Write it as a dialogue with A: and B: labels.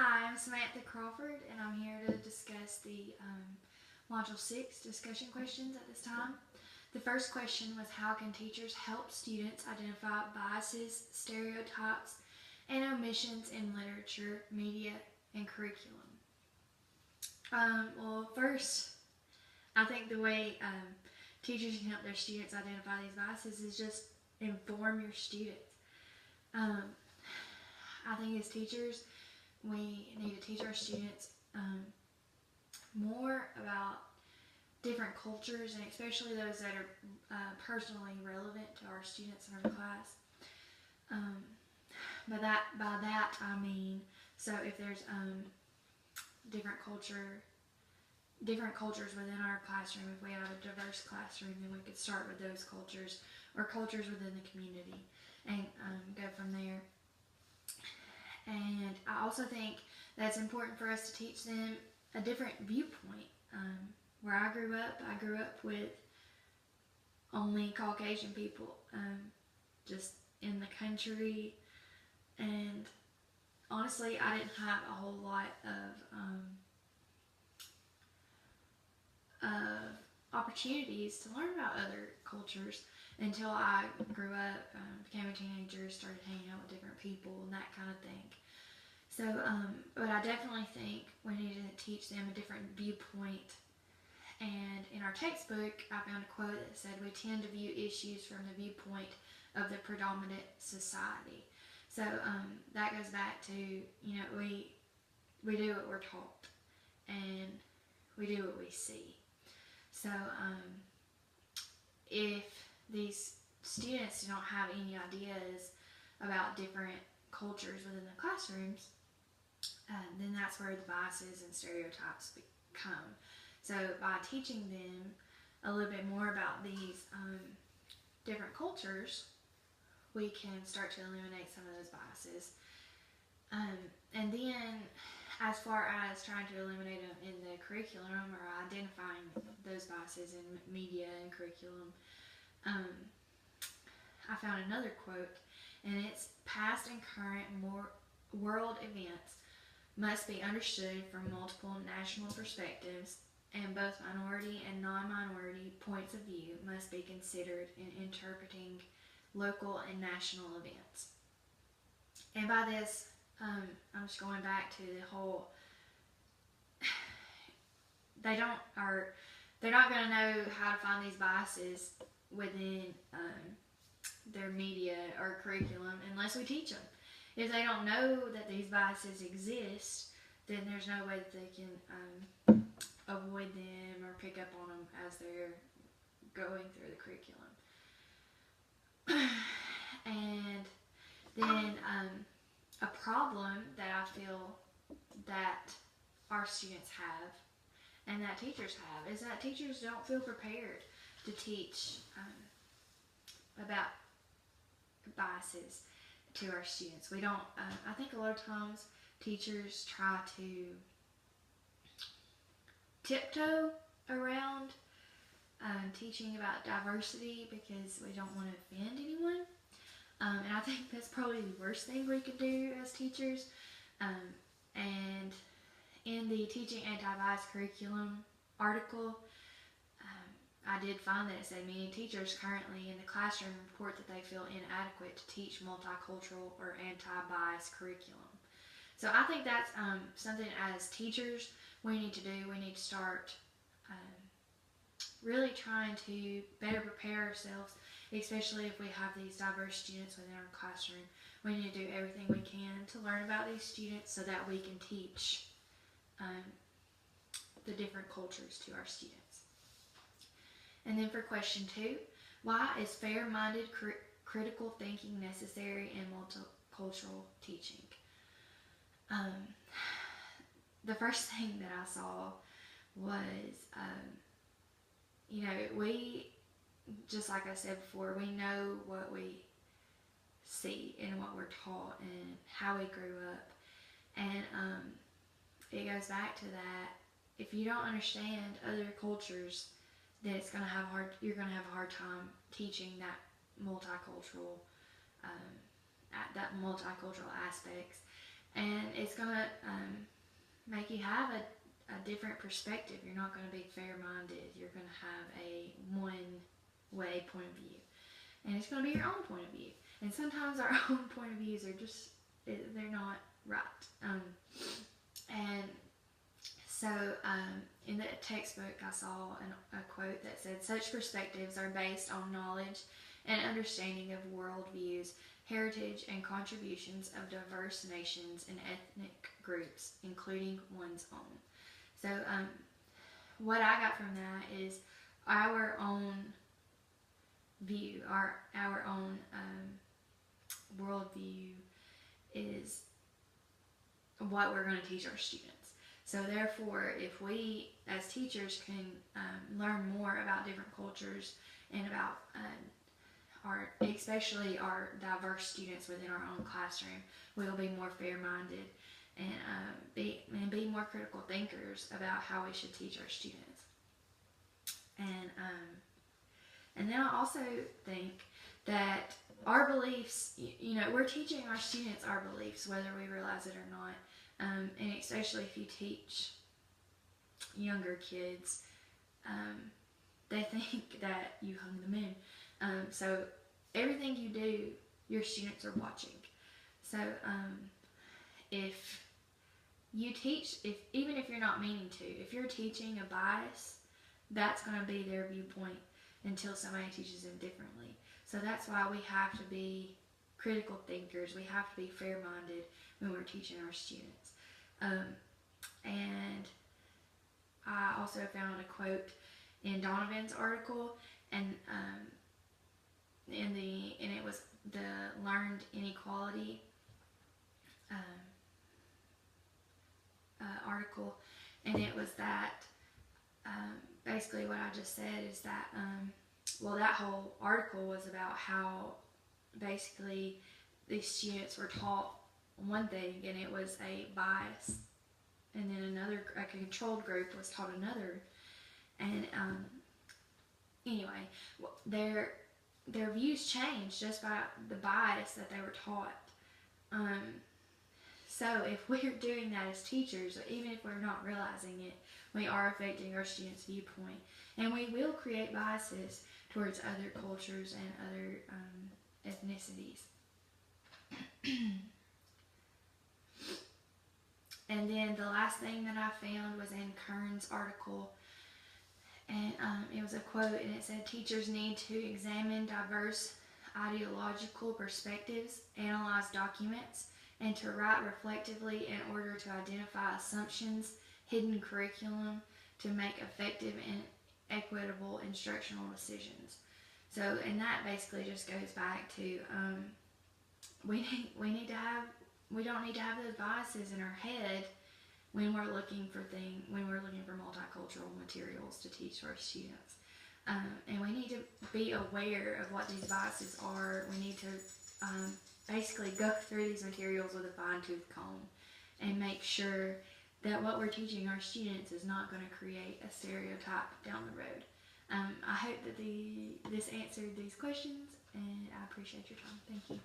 A: Hi, I'm Samantha Crawford, and I'm here to discuss the Module 6 discussion questions at this time. The first question was, how can teachers help students identify biases, stereotypes, and omissions in literature, media, and curriculum? First, I think the way teachers can help their students identify these biases is just inform your students. Um, I think as teachers, we need to teach our students more about different cultures, and especially those that are personally relevant to our students in our class. By that I mean, so if there's different cultures within our classroom, if we have a diverse classroom, then we could start with those cultures or cultures within the community and go from there. And I also think that's important for us to teach them a different viewpoint. Where I grew up with only Caucasian people, just in the country, and honestly, I didn't have a whole lot of opportunities to learn about other cultures until I grew up, became a teenager, started hanging out with different people and that kind of thing. So, but I definitely think we need to teach them a different viewpoint. And in our textbook, I found a quote that said, "We tend to view issues from the viewpoint of the predominant society." So that goes back to, we do what we're taught, and we do what we see. So if these students don't have any ideas about different cultures within the classrooms, then that's where the biases and stereotypes come. So by teaching them a little bit more about these different cultures, we can start to eliminate some of those biases. And then, as far as trying to eliminate them in the curriculum or identifying those biases in media and curriculum, I found another quote, and it's, "Past and current world events must be understood from multiple national perspectives, and both minority and non-minority points of view must be considered in interpreting local and national events." And by this, I'm just going back to the whole, they're not going to know how to find these biases within their media or curriculum unless we teach them. If they don't know that these biases exist, then there's no way that they can avoid them or pick up on them as they're going through the curriculum. And then a problem that I feel that our students have and that teachers have is that teachers don't feel prepared to teach about biases to our students. We don't, I think a lot of times teachers try to tiptoe around teaching about diversity because we don't want to offend anyone. And I think that's probably the worst thing we could do as teachers. And in the Teaching Anti-Bias Curriculum article, I did find that it said many teachers currently in the classroom report that they feel inadequate to teach multicultural or anti-bias curriculum. So I think that's something as teachers we need to do. We need to start really trying to better prepare ourselves, especially if we have these diverse students within our classroom. We need to do everything we can to learn about these students so that we can teach the different cultures to our students. And then for question 2, why is fair-minded critical thinking necessary in multicultural teaching? The first thing that I saw was, we, just like I said before, we know what we see and what we're taught and how we grew up. And it goes back to that. If you don't understand other cultures, then you're going to have a hard time teaching that multicultural aspects. and it's going to make you have a different perspective. You're not going to be fair-minded. You're going to have a one-way point of view, and it's going to be your own point of view. And sometimes our own point of views are just, they're not right. And so in the textbook, I saw a quote that said, "Such perspectives are based on knowledge and understanding of worldviews, heritage, and contributions of diverse nations and ethnic groups, including one's own." So what I got from that is our own view, our own worldview is what we're going to teach our students. So therefore, if we as teachers can learn more about different cultures and about especially our diverse students within our own classroom, we'll be more fair-minded and be more critical thinkers about how we should teach our students. And then I also think that our beliefs, we're teaching our students our beliefs, whether we realize it or not. And especially if you teach younger kids, they think that you hung the moon. So everything you do, your students are watching. So if you teach, even if you're not meaning to, if you're teaching a bias, that's going to be their viewpoint until somebody teaches them differently. So that's why we have to be critical thinkers. We have to be fair-minded when we're teaching our students. And I also found a quote in Donovan's article, and it was the learned inequality article, and it was that basically what I just said is that that whole article was about how basically these students were taught one thing and it was a bias, and then a controlled group was taught another, and anyway, their views changed just by the bias that they were taught. So if we're doing that as teachers, even if we're not realizing it, we are affecting our students' viewpoint, and we will create biases towards other cultures and other ethnicities. And then the last thing that I found was in Kern's article, and it was a quote, and it said, "Teachers need to examine diverse ideological perspectives, analyze documents, and to write reflectively in order to identify assumptions, hidden curriculum, to make effective and equitable instructional decisions." So, and that basically just goes back to we don't need to have those biases in our head when we're looking for multicultural materials to teach our students. And we need to be aware of what these biases are. We need to basically go through these materials with a fine-tooth comb and make sure that what we're teaching our students is not going to create a stereotype down the road. I hope that this answered these questions, and I appreciate your time. Thank you.